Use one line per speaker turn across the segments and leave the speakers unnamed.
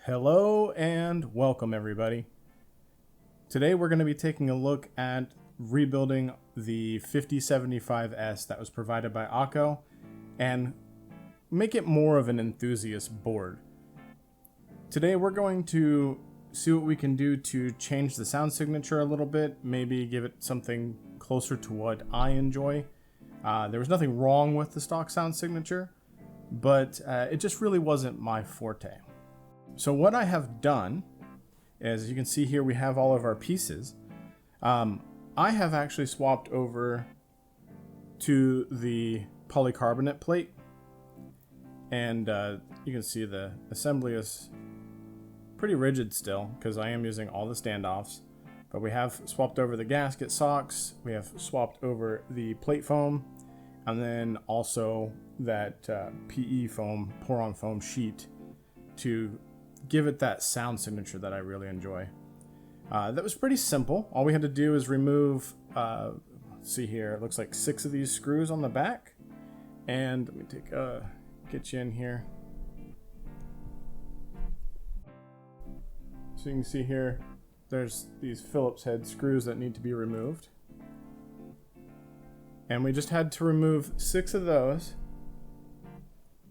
Hello and welcome everybody. Today we're going to be taking a look at rebuilding the 5075S that was provided by Akko and make it more of an enthusiast board. Today we're going to see what we can do to change the sound signature a little bit, maybe give it something closer to what I enjoy. There was nothing wrong with the stock sound signature, but it just really wasn't my forte. So what I have done is, as you can see here, we have all of our pieces. I have actually swapped over to the polycarbonate plate, and you can see the assembly is pretty rigid still because I am using all the standoffs, but we have swapped over the gasket socks, we have swapped over the plate foam, and then also that PE foam, pour-on foam sheet to give it that sound signature that I really enjoy. That was pretty simple. All we had to do is remove, let's see here, it looks like 6 of these screws on the back. And let me get you in here. So you can see here, there's these Phillips head screws that need to be removed. And we just had to remove 6 of those,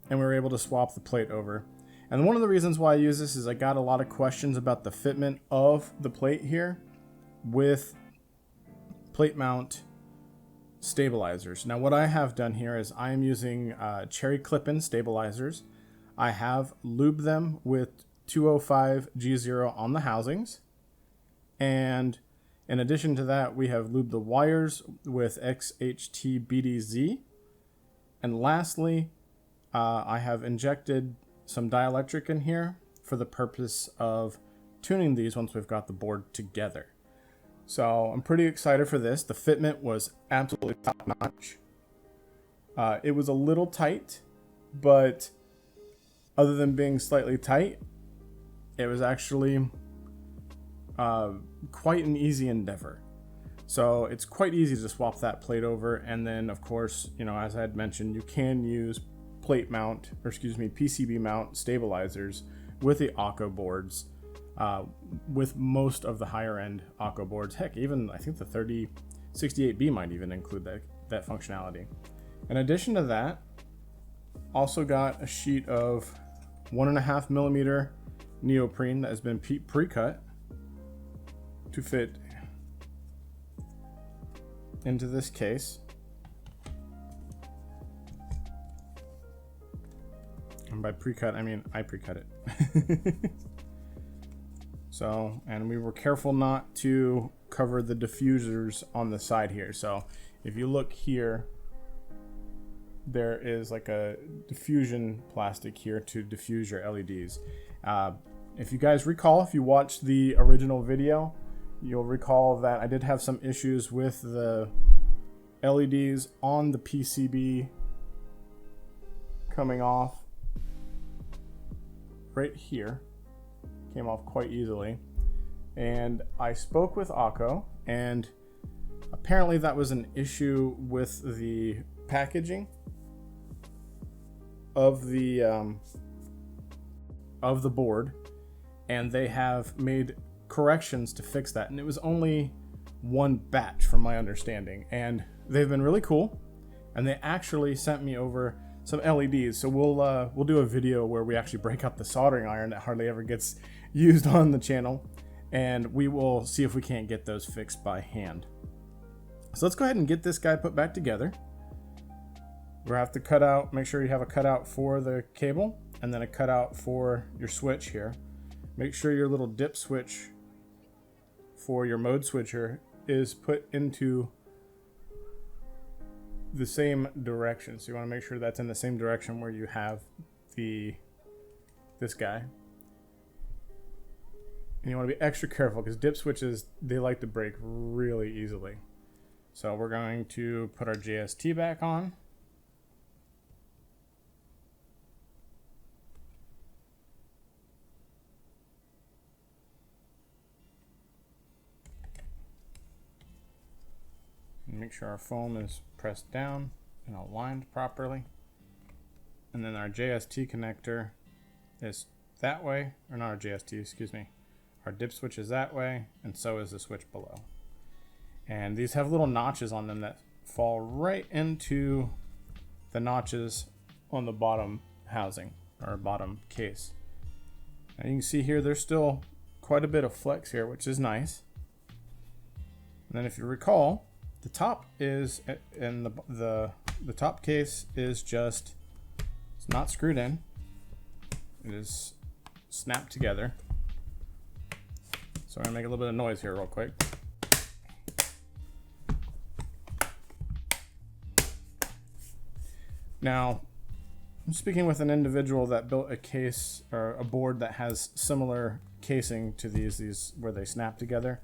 and we were able to swap the plate over. And one of the reasons why I use this is I got a lot of questions about the fitment of the plate here with plate mount stabilizers. Now what I have done here is I am using cherry clip-in stabilizers. I have lubed them with 205 G0 on the housings. And in addition to that, we have lubed the wires with XHT BDZ. And lastly, I have injected some dielectric in here for the purpose of tuning these once we've got the board together. So I'm pretty excited for this. The fitment was absolutely top notch. It was a little tight, but other than being slightly tight, it was actually quite an easy endeavor. So it's quite easy to swap that plate over, and then of course, you know, as I had mentioned, you can use PCB mount stabilizers with the Akko boards, with most of the higher end Akko boards. Heck, even I think the 3068B might even include that functionality. In addition to that, also got a sheet of 1.5 millimeter neoprene that has been pre-cut to fit into this case. And by pre-cut, I mean I pre-cut it. So, and we were careful not to cover the diffusers on the side here. So if you look here, there is like a diffusion plastic here to diffuse your LEDs. If you guys recall, if you watched the original video, you'll recall that I did have some issues with the LEDs on the PCB coming off right here. Came off quite easily, and I spoke with Akko, and apparently that was an issue with the packaging of the board, and they have made corrections to fix that, and it was only one batch from my understanding, and they've been really cool, and they actually sent me over some LEDs. So we'll do a video where we actually break out the soldering iron that hardly ever gets used on the channel, and we will see if we can't get those fixed by hand. So let's go ahead and get this guy put back together. We'll have to cut out, make sure you have a cutout for the cable and then a cutout for your switch here. Make sure your little dip switch for your mode switcher is put into the same direction. So you want to make sure that's in the same direction where you have this guy. And you want to be extra careful because dip switches, they like to break really easily. So we're going to put our JST back on. And make sure our foam is pressed down and aligned properly. And then our JST connector is that way, or not our JST, excuse me. Our dip switch is that way, and so is the switch below. And these have little notches on them that fall right into the notches on the bottom housing, or bottom case. And you can see here there's still quite a bit of flex here, which is nice. And then if you recall, the top is, and the top case is just, it's not screwed in. It is snapped together. So I'm gonna make a little bit of noise here real quick. Now, I'm speaking with an individual that built a case or a board that has similar casing to these where they snap together,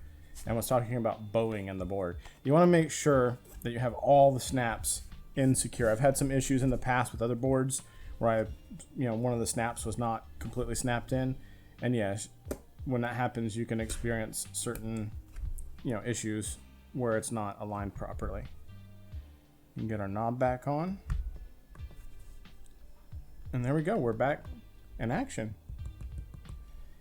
and was talking about bowing in the board. You want to make sure that you have all the snaps in secure. I've had some issues in the past with other boards where one of the snaps was not completely snapped in, and yes, when that happens, you can experience certain issues where it's not aligned properly. We can get our knob back on. And there we go, we're back in action.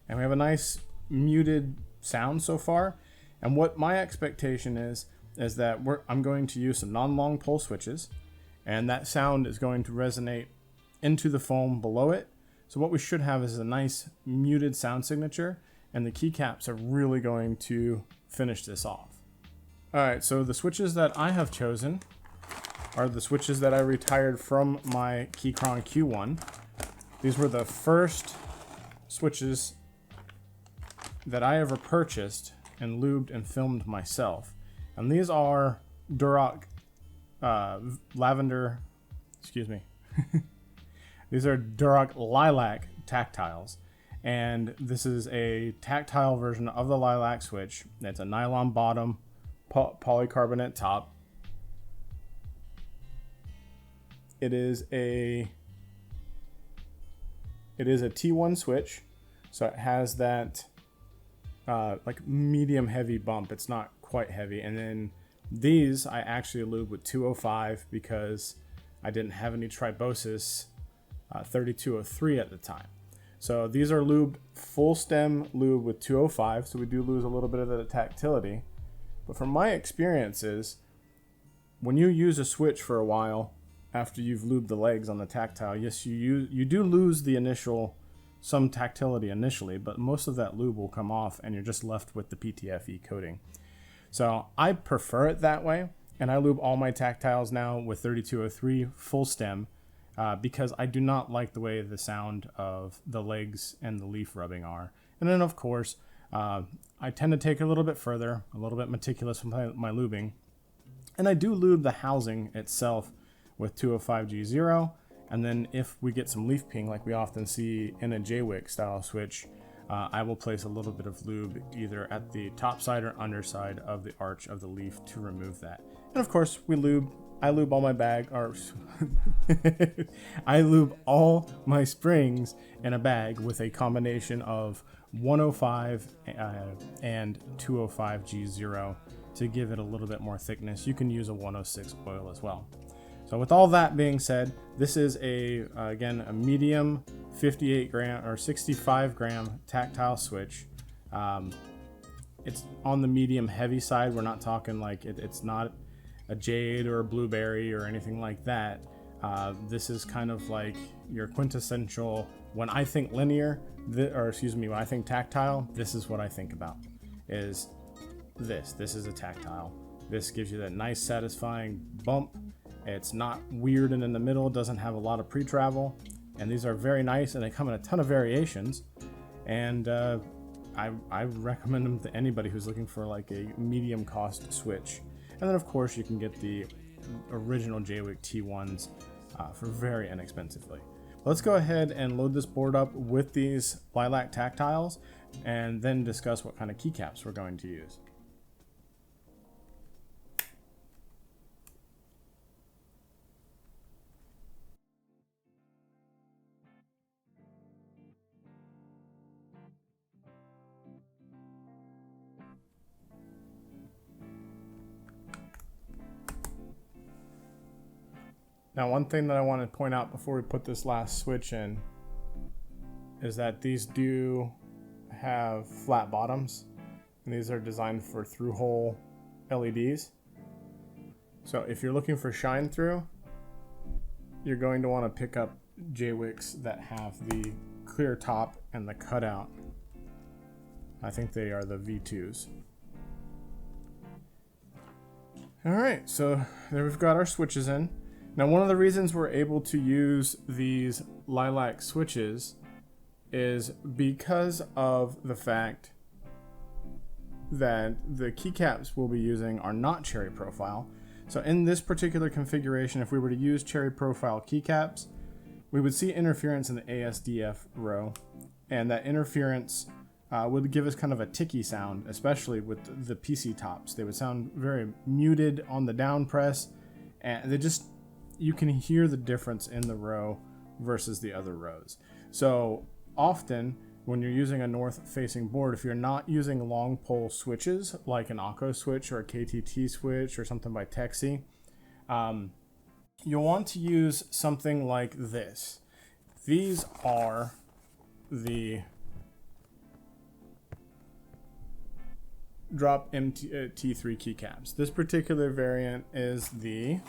And we have a nice muted sound so far. And what my expectation is that I'm going to use some non-long pole switches, and that sound is going to resonate into the foam below it. So what we should have is a nice muted sound signature, and the keycaps are really going to finish this off. All right, so the switches that I have chosen are the switches that I retired from my Keychron Q1. These were the first switches that I ever purchased and lubed and filmed myself. And these are Durock These are Durock Lilac tactiles. And this is a tactile version of the Lilac switch. It's a nylon bottom, polycarbonate top. It is a T1 switch, so it has that like medium heavy bump. It's not quite heavy. And then these I actually lube with 205 because I didn't have any Tribosis 3203 at the time. So these are lubed full stem lube with 205, so we do lose a little bit of the tactility. But from my experiences, when you use a switch for a while, after you've lubed the legs on the tactile, yes, you do lose the some tactility initially, but most of that lube will come off and you're just left with the PTFE coating. So I prefer it that way, and I lube all my tactiles now with 3203 full stem because I do not like the way the sound of the legs and the leaf rubbing are. And then of course, I tend to take it a little bit further, a little bit meticulous with my lubing, and I do lube the housing itself with 205G0, and then if we get some leaf ping like we often see in a JWIC style switch, I will place a little bit of lube either at the top side or underside of the arch of the leaf to remove that. And of course I lube all my I lube all my springs in a bag with a combination of 105 and 205G0 to give it a little bit more thickness. You can use a 106 oil as well. So with all that being said, this is again a medium 58 gram or 65 gram tactile switch. It's on the medium heavy side. We're not talking like it's not a jade or a blueberry or anything like that. This is kind of like your quintessential, when I think linear, when I think tactile, this is what I think about, is this is a tactile. This gives you that nice satisfying bump. It's not weird and in the middle, doesn't have a lot of pre-travel, and these are very nice, and they come in a ton of variations, and I recommend them to anybody who's looking for like a medium cost switch. And then of course you can get the original JWIC T1s for very inexpensively. Let's go ahead and load this board up with these lilac tactiles and then discuss what kind of keycaps we're going to use. Now, one thing that I want to point out before we put this last switch in is that these do have flat bottoms, and these are designed for through-hole LEDs. So if you're looking for shine through, you're going to want to pick up J-Wicks that have the clear top and the cutout. I think they are the V2s. Alright, so there we've got our switches in. Now one of the reasons we're able to use these lilac switches is because of the fact that the keycaps we'll be using are not cherry profile. So in this particular configuration, if we were to use cherry profile keycaps, we would see interference in the ASDF row, and that interference would give us kind of a ticky sound, especially with the PC tops. They would sound very muted on the down press, and you can hear the difference in the row versus the other rows. So often when you're using a north facing board, if you're not using long pole switches like an Akko switch or a KTT switch or something by Texi, you'll want to use something like this. These are the Drop MT3 keycaps. This particular variant is these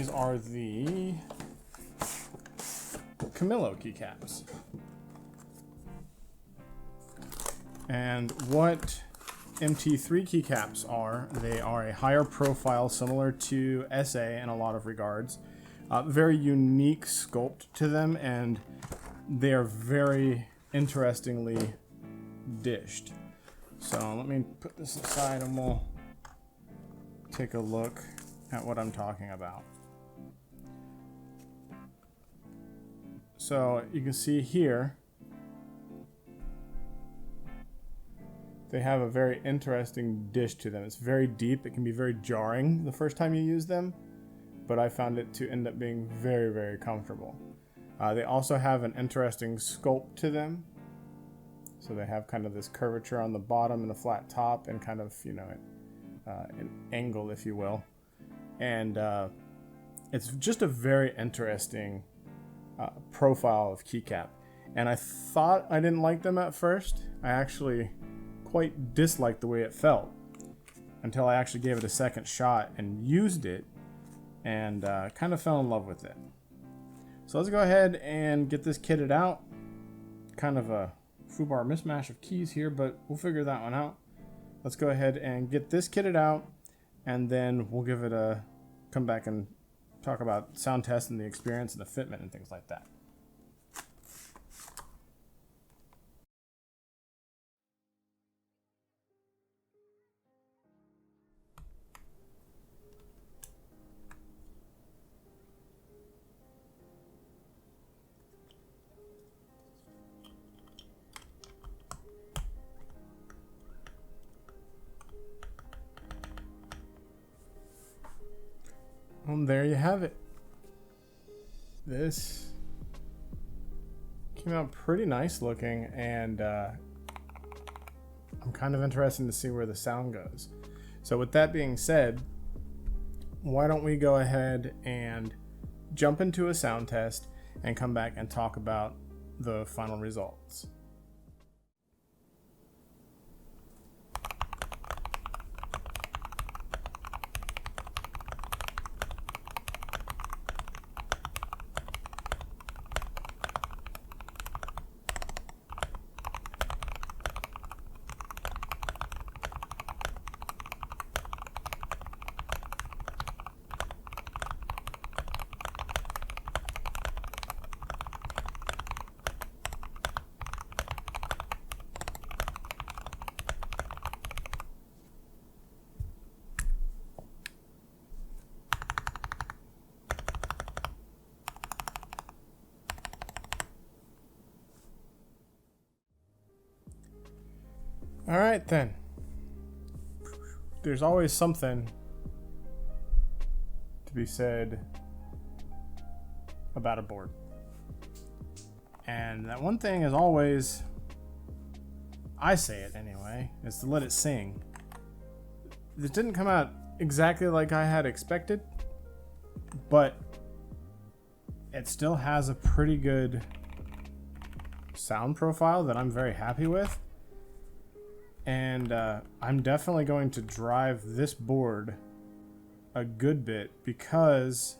are the Camillo keycaps. And what MT3 keycaps are, they are a higher profile similar to SA in a lot of regards. Very unique sculpt to them, and they are very interestingly dished. So let me put this aside and we'll take a look at what I'm talking about. So you can see here they have a very interesting dish to them. It's very deep. It can be very jarring the first time you use them, but I found it to end up being very, very comfortable. They also have an interesting sculpt to them. So they have kind of this curvature on the bottom and a flat top and kind of, you know, an angle, if you will. And it's just a very interesting profile of keycap. And I thought I didn't like them at first. I actually quite disliked the way it felt until I actually gave it a second shot and used it, and kind of fell in love with it. So let's go ahead and get this kitted out. Kind of a foobar mismatch of keys here, but we'll figure that one out. Let's go ahead and get this kitted out, and then we'll give it a come back and talk about sound test and the experience and the fitment and things like that. And there you have it. This came out pretty nice looking, and I'm kind of interested to see where the sound goes. So with that being said, why don't we go ahead and jump into a sound test and come back and talk about the final results. All right then. There's always something to be said about a board. And that one thing is always, I say it anyway, is to let it sing. This didn't come out exactly like I had expected, but it still has a pretty good sound profile that I'm very happy with. And I'm definitely going to drive this board a good bit because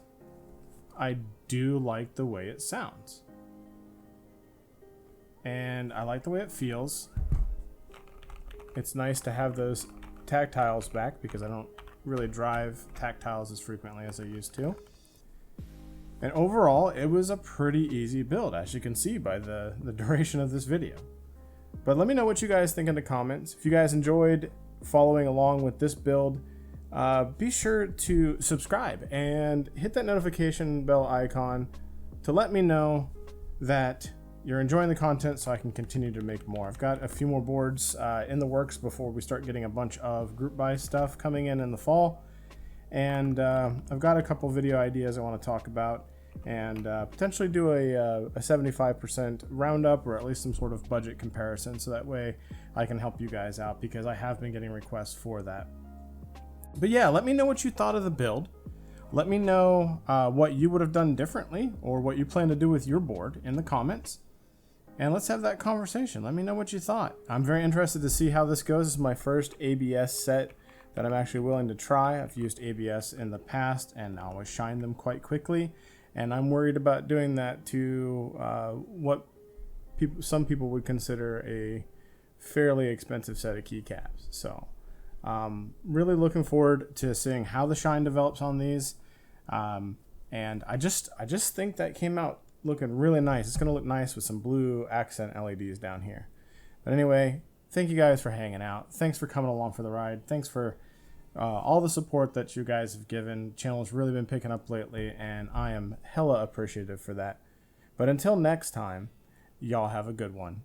I do like the way it sounds. And I like the way it feels. It's nice to have those tactiles back because I don't really drive tactiles as frequently as I used to. And overall, it was a pretty easy build, as you can see by the duration of this video. But let me know what you guys think in the comments. If you guys enjoyed following along with this build, be sure to subscribe and hit that notification bell icon to let me know that you're enjoying the content so I can continue to make more. I've got a few more boards in the works before we start getting a bunch of group buy stuff coming in the fall. And I've got a couple video ideas I want to talk about, and potentially do a 75% roundup, or at least some sort of budget comparison, so that way I can help you guys out, because I have been getting requests for that. But yeah, let me know what you thought of the build. Let me know what you would have done differently, or what you plan to do with your board in the comments. And let's have that conversation. Let me know what you thought. I'm very interested to see how this goes. This is my first ABS set that I'm actually willing to try. I've used ABS in the past and I always shine them quite quickly. And I'm worried about doing that to what some people would consider a fairly expensive set of keycaps. So really looking forward to seeing how the shine develops on these. And I just think that came out looking really nice. It's going to look nice with some blue accent LEDs down here. But anyway, thank you guys for hanging out. Thanks for coming along for the ride. Thanks for all the support that you guys have given. The channel has really been picking up lately, and I am hella appreciative for that. But until next time, y'all have a good one.